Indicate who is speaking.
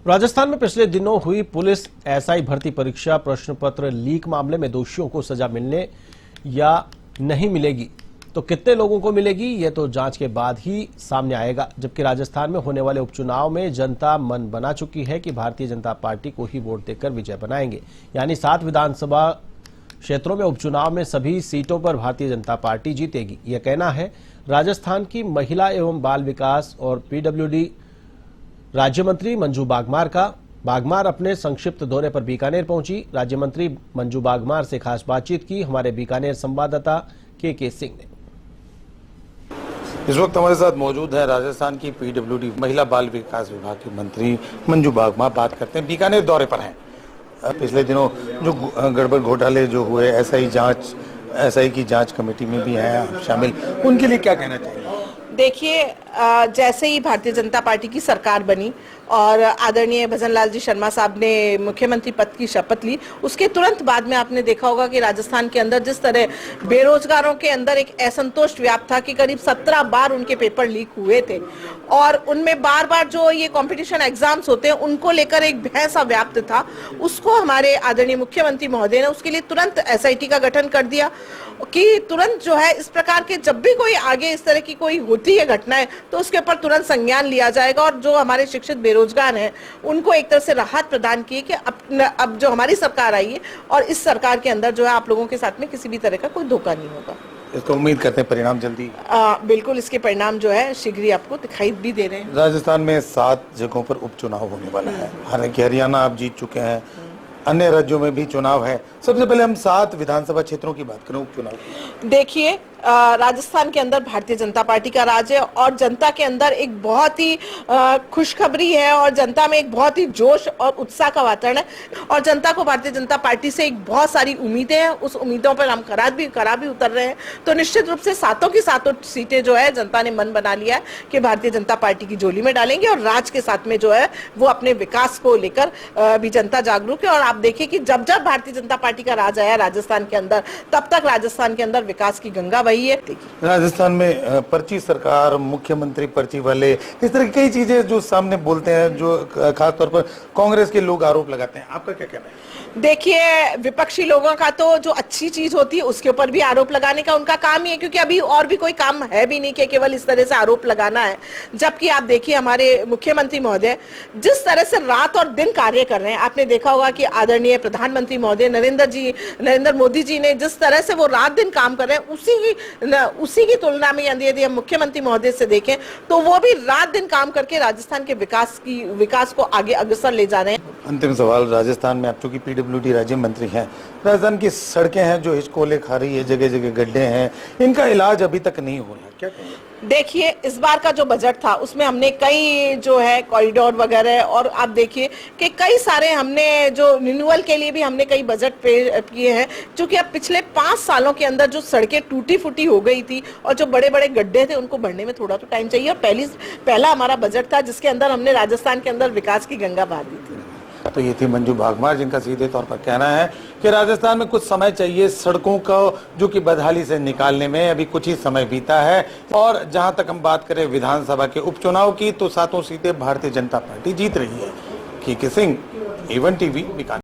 Speaker 1: राजस्थान में पिछले दिनों हुई पुलिस एसआई भर्ती परीक्षा प्रश्न पत्र लीक मामले में दोषियों को सजा मिलने या नहीं मिलेगी तो कितने लोगों को मिलेगी ये तो जांच के बाद ही सामने आएगा। जबकि राजस्थान में होने वाले उपचुनाव में जनता मन बना चुकी है कि भारतीय जनता पार्टी को ही वोट देकर विजय बनाएंगे। यानी 7 विधानसभा क्षेत्रों में उपचुनाव में सभी सीटों पर भारतीय जनता पार्टी जीतेगी, यह कहना है राजस्थान की महिला एवं बाल विकास और पीडब्ल्यूडी राज्य मंत्री मंजू बागमार का। बागमार अपने संक्षिप्त दौरे पर बीकानेर पहुंची। राज्य मंत्री मंजू बागमार से खास बातचीत की हमारे बीकानेर संवाददाता के सिंह ने।
Speaker 2: इस वक्त हमारे साथ मौजूद है राजस्थान की पीडब्ल्यूडी महिला बाल विकास विभाग की मंत्री मंजू बागमार। बात करते हैं, बीकानेर दौरे पर हैं। पिछले दिनों जो गड़बड़ घोटाले जो हुए एसआई की जांच कमेटी में भी हैं आप शामिल, उनके लिए क्या कहना चाहिए?
Speaker 3: देखिए, जैसे ही भारतीय जनता पार्टी की सरकार बनी और आदरणीय भजनलाल जी शर्मा साहब ने मुख्यमंत्री पद की शपथ ली, उसके तुरंत बाद में आपने देखा होगा कि राजस्थान के अंदर जिस तरह बेरोजगारों के अंदर एक असंतोष व्याप्त था कि करीब 17 बार उनके पेपर लीक हुए थे और उनमें बार बार जो ये कंपटीशन एग्जाम्स होते हैं उनको लेकर एक भय सा व्याप्त था। उसको हमारे आदरणीय मुख्यमंत्री महोदय ने उसके लिए तुरंत एसआईटी का गठन कर दिया कि तुरंत जो है इस प्रकार के जब भी कोई आगे इस तरह की कोई होती है घटनाएं तो उसके ऊपर तुरंत संज्ञान लिया जाएगा और जो हमारे शिक्षित बेरोजगार हैं उनको एक तरह से राहत प्रदान की कि अब जो हमारी सरकार आई है और इस सरकार के अंदर जो है आप लोगों के साथ में किसी भी तरह का कोई धोखा नहीं होगा।
Speaker 2: इसको उम्मीद करते हैं परिणाम जल्दी।
Speaker 3: बिल्कुल, इसके परिणाम जो है शीघ्र ही आपको दिखाई भी दे रहे हैं।
Speaker 2: राजस्थान में 7 जगहों पर उपचुनाव होने वाला है। हालांकि हरियाणा आप जीत चुके हैं, अन्य राज्यों में भी चुनाव है। सबसे पहले हम 7 विधानसभा क्षेत्रों की बात करें उपचुनाव।
Speaker 3: देखिए, राजस्थान के अंदर भारतीय जनता पार्टी का राज है और जनता के अंदर एक बहुत ही खुशखबरी है और जनता में एक बहुत ही जोश और उत्साह का वातावरण है और जनता को भारतीय जनता पार्टी से एक बहुत सारी उम्मीदें हैं। उस उम्मीदों पर हम करा भी उतर रहे हैं। तो निश्चित रूप से 7 की 7 सीटें जो है जनता ने मन बना लिया है कि भारतीय जनता पार्टी की झोली में डालेंगे और राज के साथ में जो है वो अपने विकास को लेकर भी जनता जागरूक है। और आप देखिए कि जब जब भारतीय जनता पार्टी का राज आया राजस्थान के अंदर, तब तक राजस्थान के अंदर विकास की गंगा बही है।
Speaker 2: राजस्थान में पर्ची सरकार, मुख्यमंत्री पर्ची वाले, इस तरह की कई चीजें जो सामने बोलते हैं, जो खासतौर पर कांग्रेस के लोग आरोप लगाते हैं, आपका क्या कहना है?
Speaker 3: देखिए, विपक्षी लोगों का तो जो अच्छी चीज होती है उसके ऊपर भी आरोप लगाने का उनका काम ही है, क्योंकि अभी और भी कोई काम है भी नहीं कि केवल इस तरह से आरोप लगाना है। जबकि आप देखिए हमारे मुख्यमंत्री महोदय जिस तरह से रात और दिन कार्य कर रहे हैं, आपने देखा होगा कि आदरणीय प्रधानमंत्री महोदय नरेंद्र मोदी जी ने जिस तरह से वो रात दिन काम कर रहे हैं, उसी की तुलना में यदि हम मुख्यमंत्री महोदय से देखें तो वो भी रात दिन काम करके राजस्थान के विकास को आगे अग्रसर ले जा रहे हैं।
Speaker 2: अंतिम सवाल, राजस्थान में आप चूंकि पीडब्ल्यूडी राज्य मंत्री हैं, राजस्थान की सड़कें हैं जो हिचकोले खा रही है, जगह जगह गड्ढे हैं, इनका इलाज अभी तक नहीं हो रहा, क्या कहेंगे?
Speaker 3: देखिए, इस बार का जो बजट था उसमें हमने कई जो है कॉरिडोर वगैरह और आप देखिए कि कई सारे हमने जो रिन्यूअल के लिए भी हमने कई बजट पे किए हैं, क्योंकि अब पिछले 5 सालों के अंदर जो सड़कें टूटी फूटी हो गई थी और जो बड़े बड़े गड्ढे थे उनको भरने में थोड़ा तो टाइम चाहिए। और पहला हमारा बजट था जिसके अंदर हमने राजस्थान के अंदर विकास की गंगा बहा दी थी।
Speaker 2: तो ये थी मंजू बागमार, जिनका सीधे तौर पर कहना है कि राजस्थान में कुछ समय चाहिए सड़कों को जो कि बदहाली से निकालने में, अभी कुछ ही समय बीता है। और जहां तक हम बात करें विधानसभा के उपचुनाव की, तो 7 सीटें भारतीय जनता पार्टी जीत रही है। के सिंह, A1 TV, बीकानेर।